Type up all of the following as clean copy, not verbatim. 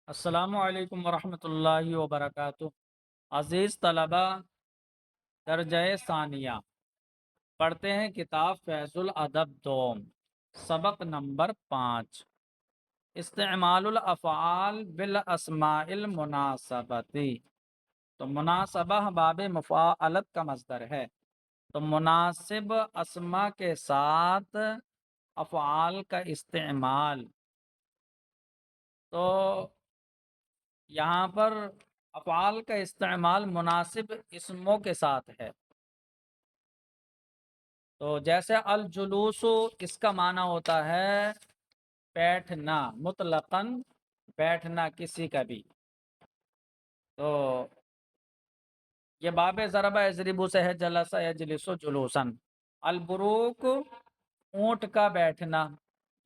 السلام علیکم ورحمۃ اللہ وبرکاتہ۔ عزیز طلبہ، درجہ ثانیہ پڑھتے ہیں کتاب فیض الادب دوم، سبق نمبر 5، استعمال الافعال بالاسماء المناسبتی۔ تو مناسبہ باب مفاعلت کا مصدر ہے، تو مناسب اسما کے ساتھ افعال کا استعمال۔ تو یہاں پر افعال کا استعمال مناسب اسموں کے ساتھ ہے۔ تو جیسے الجلوس، اس کا معنی ہوتا ہے بیٹھنا، مطلقاً بیٹھنا کسی کا بھی۔ تو یہ باب ضربہ یضربو سے ہے، جلس یجلس جلوسن۔ البروک، اونٹ کا بیٹھنا،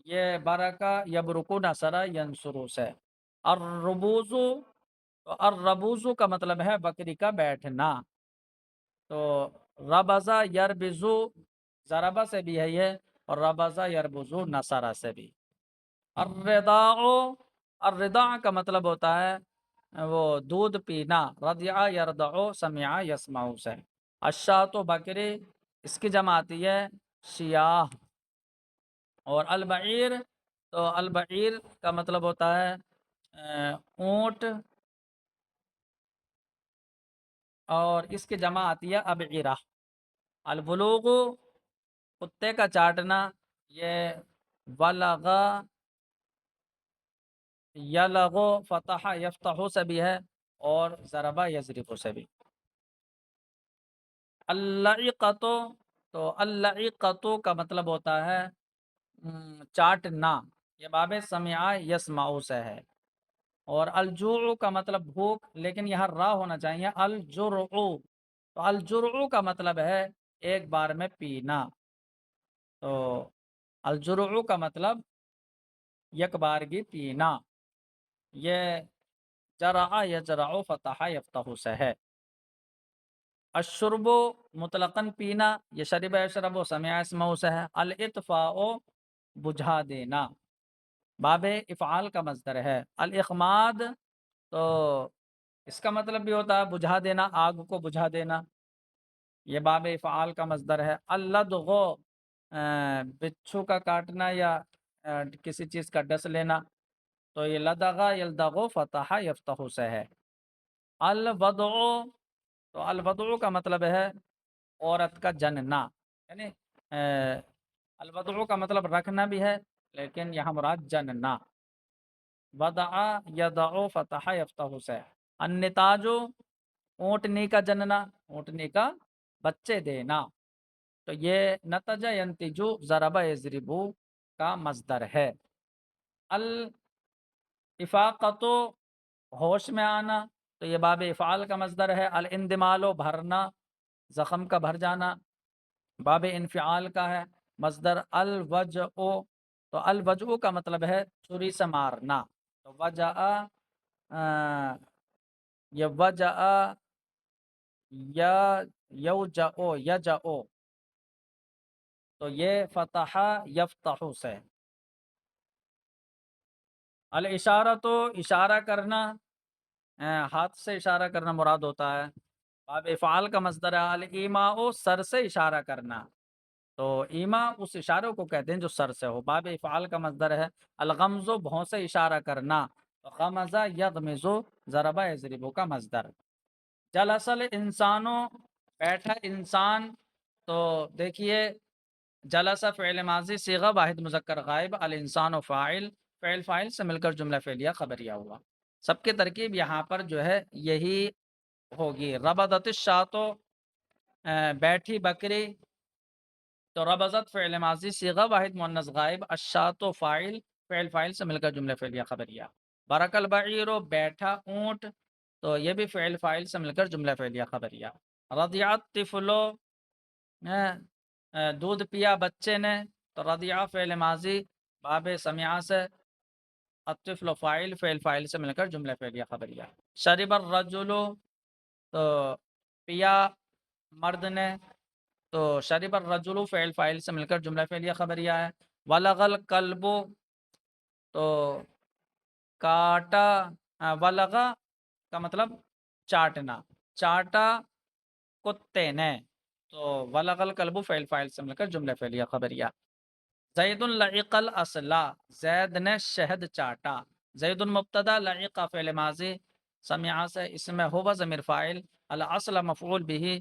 یہ برکا یبرکو نصرہ ینصرو سے۔ الربوزو، تو الربوزو کا مطلب ہے بکری کا بیٹھنا۔ تو ربزہ یربزو، ضربہ سے بھی ہے یہ، اور ربزہ یربزو نصرہ سے بھی۔ الرضاع، الرضاع کا مطلب ہوتا ہے وہ دودھ پینا، رضع یرضع سمع یسمع سے۔ الشاۃ، بکری، اس کی جمع آتی ہے شیاہ۔ اور البعیر، تو البعیر کا مطلب ہوتا ہے اونٹ، اور اس کی جمع آتی ہے ابعرہ۔ البلوغ، کتے کا چاٹنا، یہ ولغا یلغو فتح یفتح سے بھی ہے، اور ضربہ یضرب سے بھی۔ اللعقۃ، تو اللعقۃ کا مطلب ہوتا ہے چاٹنا، یہ باب سمع یسمع سے ہے۔ اور الجوع کا مطلب بھوک، لیکن یہاں را ہونا چاہیے الجرع، تو الجرع کا مطلب ہے ایک بار میں پینا۔ تو الجرع کا مطلب یک بارگی پینا، یہ جرع یجرع فتح یفتح سے ہے۔ الشرب، مطلقاً پینا، یہ شرب یشرب سمع یسمع سے ہے۔ الاطفاء، بجھا دینا، باب افعال کا مصدر ہے۔ الاخماد، تو اس کا مطلب بھی ہوتا ہے بجھا دینا، آگ کو بجھا دینا، یہ باب افعال کا مصدر ہے۔ اللدغ، بچھو کا کاٹنا یا کسی چیز کا ڈس لینا، تو یہ لدغ یلدغ فتح یفتح سے ہے۔ الوضع، تو الوضع کا مطلب ہے عورت کا جننا، یعنی الوضع کا مطلب رکھنا بھی ہے، لیکن یہاں مراد جننا۔ وضع یضع فتح یفتح سے۔ النتاج، اونٹنی کا جننا، اونٹنی کا بچے دینا، تو یہ نتج ینتجو ضرب یضربو کا مصدر ہے۔ الافاقۃ، ہوش میں آنا، تو یہ باب افعال کا مصدر ہے۔ الاندمال، بھرنا، زخم کا بھر جانا، باب انفعال کا ہے مصدر۔ الوجع، تو الوجع کا مطلب ہے چھری سے مارنا، تو وجع، یہ وجع یا یوجع یجع، تو یہ فتح یفتح سے۔ الاشارہ، تو اشارہ کرنا، ہاتھ سے اشارہ کرنا مراد ہوتا ہے، باب افعال کا مصدر ہے۔ الایماء، سر سے اشارہ کرنا، تو ایما اس اشاروں کو کہتے ہیں جو سر سے ہو، باب افعال کا مصدر ہے۔ الغمز، بھوں سے اشارہ کرنا، تو غمز یغمز ضرب یضرب کا مصدر۔ جلس الانسان، بیٹھا انسان، تو دیکھیے جلس فعل ماضی صیغہ واحد مذکر غائب، الانسان فاعل، فعل فاعل سے مل کر جملہ فعلیہ خبریہ ہوا۔ سب کی ترکیب یہاں پر جو ہے یہی ہوگی۔ ربضت الشاۃ، بیٹھی بکری، تو ربضت فعل ماضی صیغہ واحد مؤنث غائب، الشاۃ فاعل، فعل فاعل سے مل کر جملہ فعلیہ خبریہ۔ برک البعیر، بیٹھا اونٹ، تو یہ بھی فعل فاعل سے مل کر جملہ فعلیہ خبریہ۔ رضع الطفل، دودھ پیا بچے نے، تو رضع فعل ماضی باب سمع سے، الطفل فاعل، فعل فاعل سے مل کر جملہ فعلیہ خبریہ۔ شرب الرجل، تو پیا مرد نے، تو شرب الرجل فعل فاعل سے مل کر جملہ فعلیہ خبریہ ہے۔ ولغ الکلب، تو کاٹا ولغا کا مطلب چاٹنا، چاٹا کتے نے، تو ولغ الکلب فعل فاعل سے مل کر جملہ فعلیہ خبریہ۔ زید لعق الاسلا، زید نے شہد چاٹا۔ زید مبتدا، لعق فعل ماضی، سمع سے اسم ہوا ضمیر فاعل، الاصل مفعول به،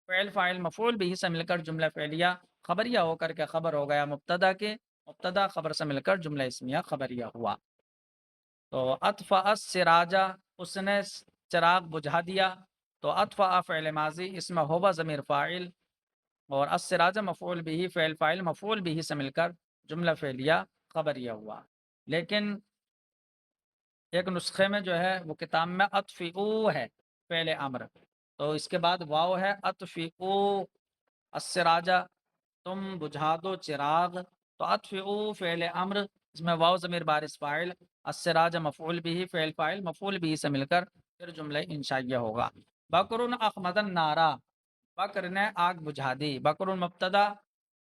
فعل فاعل مفعول به سے مل کر جملہ فعلیہ خبریہ ہو کر کے خبر ہو گیا مبتدا کے، مبتدا خبر سے مل کر جملہ اسمیہ خبریہ ہوا۔ تو اطفأ السراجہ، اس نے چراغ بجھا دیا، تو اطفأ فعل ماضی، اسم ہوا ضمیر فاعل، اور السراج مفعول به فعل فاعل مفعول به سے مل کر جملہ فعلیہ خبریہ ہوا۔ لیکن ایک نسخے میں جو ہے وہ کتاب میں اطفئو ہے فعل امر، تو اس کے بعد واو ہے، اطفئو السراجہ، تم بجھا دو چراغ، تو اطفئو فعل امر، اس میں واو ضمیر بارز فاعل، السراج مفعول به فعل فاعل مفعول به سے مل کر پھر جملہ انشائیہ ہوگا۔ بکر اخمد النارا، بکر نے آگ بجھا دی۔ بکر مبتدا،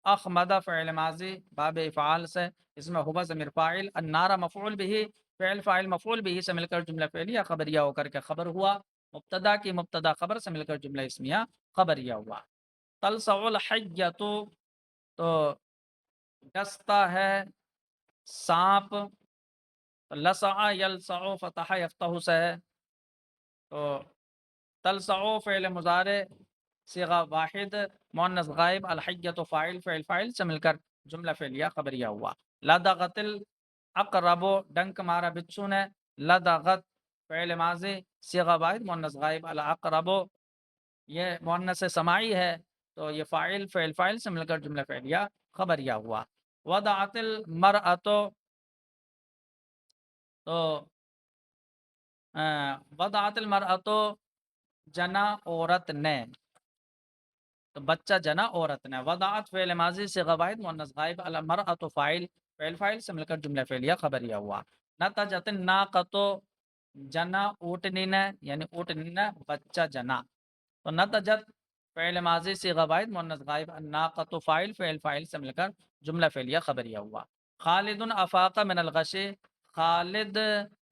اخمد فعل ماضی باب افعال سے، اس میں ہوا ضمیر فاعل، النار مفعول به فعل فاعل مفعول به سے مل کر جملہ فعلیہ خبریہ ہو کر کے خبر ہوا، مبتدا کی مبتدا خبر سے مل کر جملہ اسمیہ خبریہ ہوا۔ تلسع الحیۃ، تو ڈستا ہے سانپ، لسع یلسع فتح یفتح سے ہے، تو تلسع فعل مضارع صیغہ واحد مؤنث غائب، الحیۃ فاعل فعل فاعل سے مل کر جملہ فعلیہ خبریہ ہوا۔ لدغت الاقرب، ڈنک مارا بچھو نے، لدغت فعل ماضی صیغہ واحد مؤنث غائب، الاقرب یہ مؤنث سماعی ہے، تو یہ فاعل فعل فاعل سے مل کر جملہ فعلیہ خبریہ ہوا۔ وضعت المرأۃ، تو وضعت المرأۃ جنا عورت نے، تو بچہ جنا عورت نے، وضعت فعل ماضی سے واحد مؤنث غائب، المرأۃ فاعل فعل فاعل سے مل کر جملہ فعلیہ خبریہ ہوا۔ نتجت الناقۃ، جنا اونٹنی نے، یعنی اونٹنی نے بچہ جنا، تو نتجت فعل ماضی سے واحد مؤنث غائب، الناقۃ فاعل فعل فاعل سے مل کر جملہ فعلیہ خبریہ ہوا۔ خالد افاق من الغش، خالد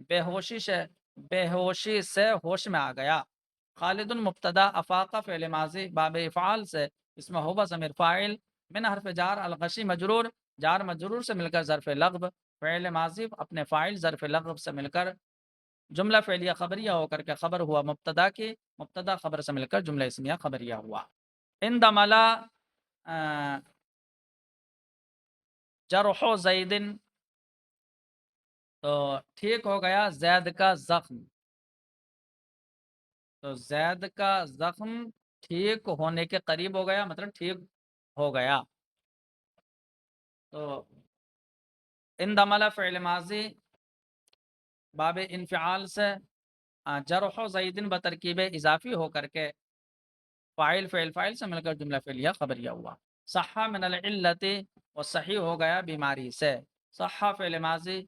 بے ہوشی سے، بے ہوشی سے ہوش میں آ گیا۔ خالد مبتدا، افاق فعل ماضی باب افعال سے، اس میں ہوا ضمیر فاعل، من حرف جار، الغشی مجرور، جار مجرور سے مل کر ظرف لغو، فعل ماضی اپنے فاعل ظرف لغو سے مل کر جملہ فعلیہ خبریہ ہو کر کے خبر ہوا مبتدا کی، مبتدا خبر سے مل کر جملہ اسمیہ خبریہ ہوا۔ اندملا جرح زید، تو ٹھیک ہو گیا زید کا زخم، تو زید کا زخم ٹھیک ہونے کے قریب ہو گیا، مطلب ٹھیک ہو گیا۔ تو اندملا فعل ماضی باب انفعال سے، جرح زیدن بترکیب اضافی ہو کر کے فاعل فعل فاعل سے مل کر جملہ فعلیہ خبریہ ہوا۔ صحا من العلت، وہ صحیح ہو گیا بیماری سے، صحا فعل ماضی،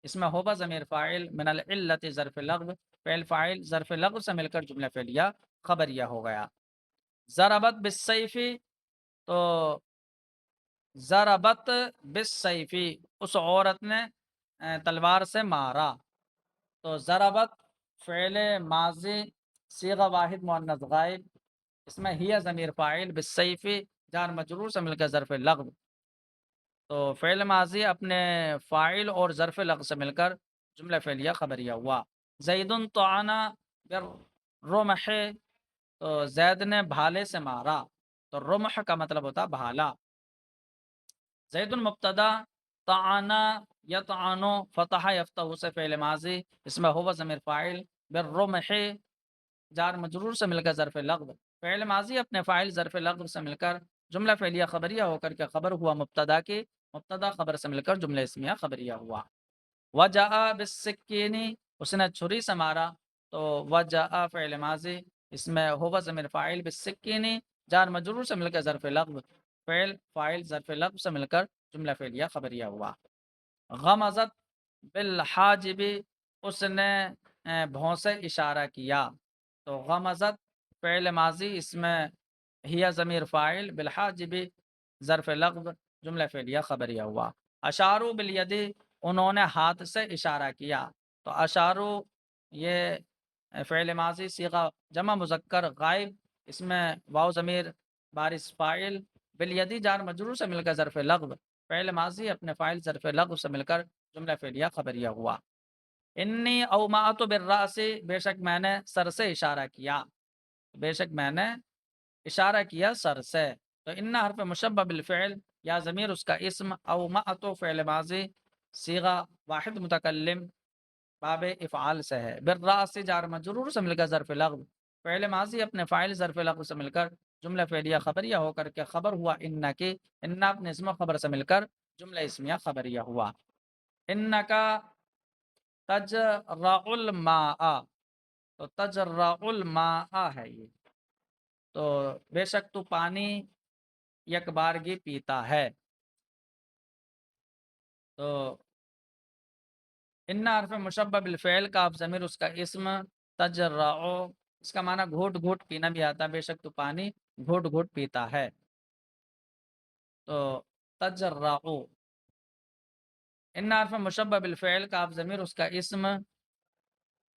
اس میں ہوبا ضمیر فاعل، من العلت ظرف لغو، فعل فاعل ظرف لغو سے مل کر جملہ فعلیہ خبریہ ہو گیا۔ ضربت بالسیف، تو ضربت بالسیف، اس عورت نے تلوار سے مارا، تو ضربت فعل ماضی صیغہ واحد مؤنث غائب، اس میں ہی ضمیر فاعل، بالسیف جار مجرور سے مل کر ظرف لغو، تو فعل ماضی اپنے فاعل اور ظرف لغو سے مل کر جملہ فعلیہ خبریہ ہوا۔ زید طعن بالرمح، تو زید نے بھالے سے مارا، تو رمح کا مطلب ہوتا بھالا۔ زید مبتدا، طعن یطعن فتح یفتح سے فعل ماضی، اس میں ہوا ضمیر فاعل، بالرمح جار مجرور سے مل کر ظرف لغو، فعل ماضی اپنے فاعل ظرف لغو سے مل کر جملہ فعلیہ خبریہ ہو کر کے خبر ہوا مبتدا کی، مبتدا خبر سے مل کر جملہ اسمیہ خبریہ ہوا۔ وجاء بالسکین، اس نے چھری سے مارا، تو وجاء فعل ماضی، اس میں ہوا ضمیر فاعل، بالسکین جار مجرور سے مل کر ظرف لغو، فعل فاعل ظرف لغو سے مل کر جملہ فعلیہ خبریہ ہوا۔ غمزت بالحاجب، اس نے بھوں سے اشارہ کیا، تو غمزت فعل ماضی، اس میں ہی ضمیر فاعل، بالحاجب ظرف لغو جملہ فعلیہ خبریہ ہوا۔ اشارو بالیدی، انہوں نے ہاتھ سے اشارہ کیا، تو اشارو یہ فعل ماضی صیغہ جمع مذکر غائب، اس میں واو ضمیر بارش فاعل، بالیدی جار مجرور سے مل کر ظرف لغو، فعل ماضی اپنے فاعل ظرف لغو سے مل کر جملہ فعلیہ خبریہ ہوا۔ انی اومأت بالراس، بے شک میں نے سر سے اشارہ کیا، بے شک میں نے اشارہ کیا سر سے۔ تو ان حرف مشبہ بالفعل، یا ضمیر اس کا اسم، اومأت فعل ماضی صیغہ واحد متکلم باب افعال سے ہے، بالراس جار مجرور سے مل کر ظرف لغو، فعل ماضی اپنے فاعل ظرف لغو سے مل کر جملہ فعلیہ خبریہ ہو کر کے خبر ہوا ان کی، ان اپنے اسم و خبر سے مل کر جملہ اسمیہ خبریہ ہوا۔ ان کا تجرع الماء، تو تجرع الماء ہے یہ، تو بے شک تو پانی یک بارگی پیتا ہے۔ تو ان حرف مشبہ بالفعل کا آپ ضمیر اس کا اسم، تجرع اس کا معنی گھوٹ گھوٹ پینا بھی آتا ہے، بے شک تو پانی گھوٹ گھوٹ پیتا ہے۔ تو تجرع، ان حرف مشبہ بالفعل کا آپ ضمیر اس کا اسم،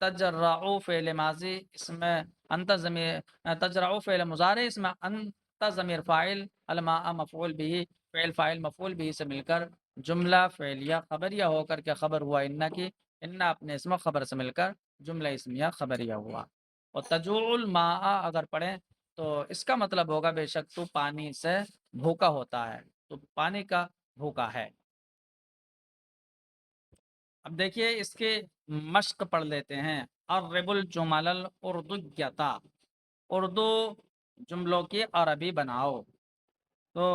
تجرع فعل ماضی اس میں انت ضمیر، تجرع فعل مضارع اس میں انت ضمیر فاعل، الماء مفعول بھی، فعل فاعل مفعول بھی سے مل کر جملہ فعلیہ خبریہ ہو کر کے خبر ہوا ان کی، ان اپنے اسم و خبر سے مل کر جملہ اسمیہ خبریہ ہوا۔ اور تجوع الماء اگر پڑھیں تو اس کا مطلب ہوگا بے شک تو پانی سے بھوکا ہوتا ہے، تو پانی کا بھوکا ہے۔ اب دیکھیے اس کے مشق پڑھ لیتے ہیں۔ الرب الجمل الاردیتا، اردو جملوں کی عربی بناؤ۔ تو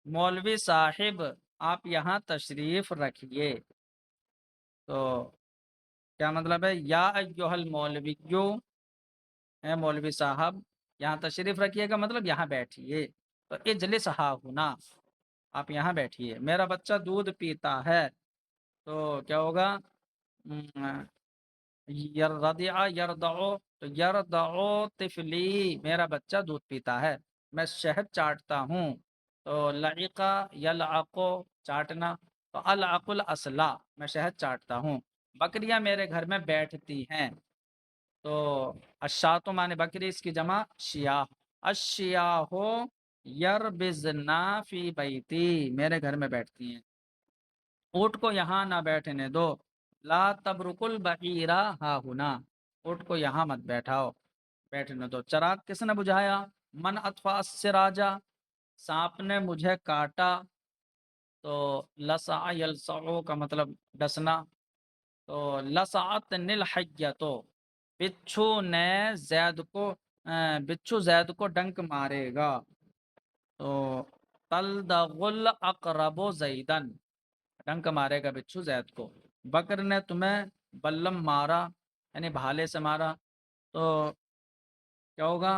مولوی صاحب آپ یہاں تشریف رکھیے، تو کیا مطلب ہے؟ یا ایھا المولویو، اے مولوی صاحب یہاں تشریف رکھیے کا مطلب یہاں بیٹھیے، تو اجلس ہا ہونا، آپ یہاں بیٹھیے، میرا بچہ دودھ پیتا ہے، تو کیا ہوگا؟ یرضع یرضع، تو یرضع طفلی، میرا بچہ دودھ پیتا ہے، میں شہد چاٹتا ہوں، تو لعقہ یلعق چاٹنا، تو العق الاصلا، میں شہد چاٹتا ہوں، بکریاں میرے گھر میں بیٹھتی ہیں، تو الشاۃ معنی بکری، اس کی جمع شیاہ، الشیاہ یربزنا فی بیتی، میرے گھر میں بیٹھتی ہیں، اونٹ کو یہاں نہ بیٹھنے دو، لا تبرک البعیرہ ہا ہونا، اونٹ کو یہاں مت بیٹھنے دو۔ چراغ کس نے بجھایا؟ من اطفاء السراجہ، سانپ نے مجھے کاٹا، تو لسع یلسع کا مطلب ڈسنا، تو لسعتنی الحیۃ، بچھو نے زید کو، بچھو زید کو ڈنک مارے گا، تو تلدغ الاقرب زیدن، ڈنک مارے گا بچھو زید کو، بکر نے تمہیں بلم مارا، یعنی بھالے سے مارا، تو کیا ہوگا؟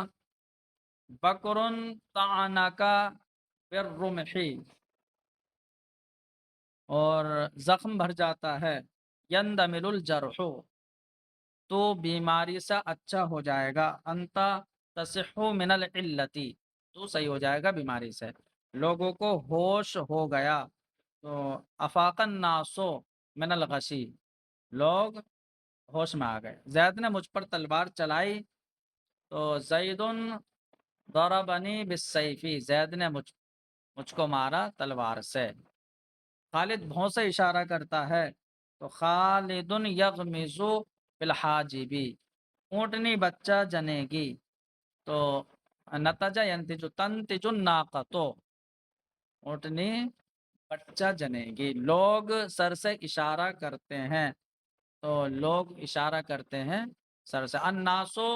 بکرن طعنک بالرمح، اور زخم بھر جاتا ہے، یندمل الجرح، تو بیماری سے اچھا ہو جائے گا، انت تصح من العلتی، تو صحیح ہو جائے گا بیماری سے، لوگوں کو ہوش ہو گیا، تو افاق الناس من الغشی، لوگ ہوش میں آ گئے، زید نے مجھ پر تلوار چلائی، تو زید ضربنی بالسیف، زید نے مجھ کو مارا تلوار سے۔ خالد بھوں سے اشارہ کرتا ہے، تو خالد یغمز بالحاجب، اونٹنی بچہ جنے گی، تو نتجہ ینتج تنتج الناقۃ، اونٹنی بچہ جنے گی، لوگ سر سے اشارہ کرتے ہیں، تو لوگ اشارہ کرتے ہیں سر سے، الناسو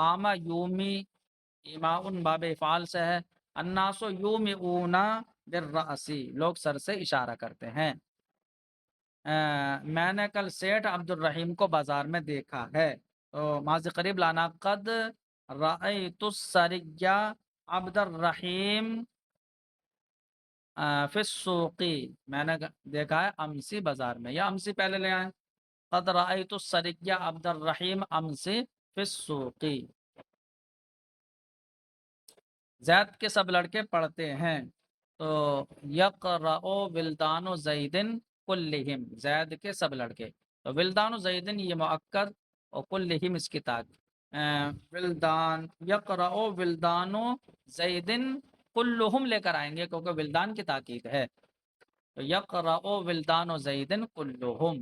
آما یومی، ایماء باب افعال سے ہے، الناس یومئون بالرأس، لوگ سر سے اشارہ کرتے ہیں۔ میں نے کل سیٹھ عبد الرحیم کو بازار میں دیکھا ہے، تو ماضی قریب لانا، قد رأیت السریہ عبد الرحیم فی السوق، میں نے دیکھا ہے امسی بازار میں، یا امسی پہلے لے آئیں، قد رأیت السریہ عبد الرحیم امسی فی السوق، زید کے سب لڑکے پڑھتے ہیں، تو یقرأ ولدان زید کلہم زید کے سب لڑکے، تو ولدان و زیدن یہ مؤکد اور کلہم اس کی ولدان یقرأ ولدان و زیدن کلہم لے کر آئیں گے کیونکہ ولدان کی تاکید ہے، تو یقرأ ولدان و زیدن کلہم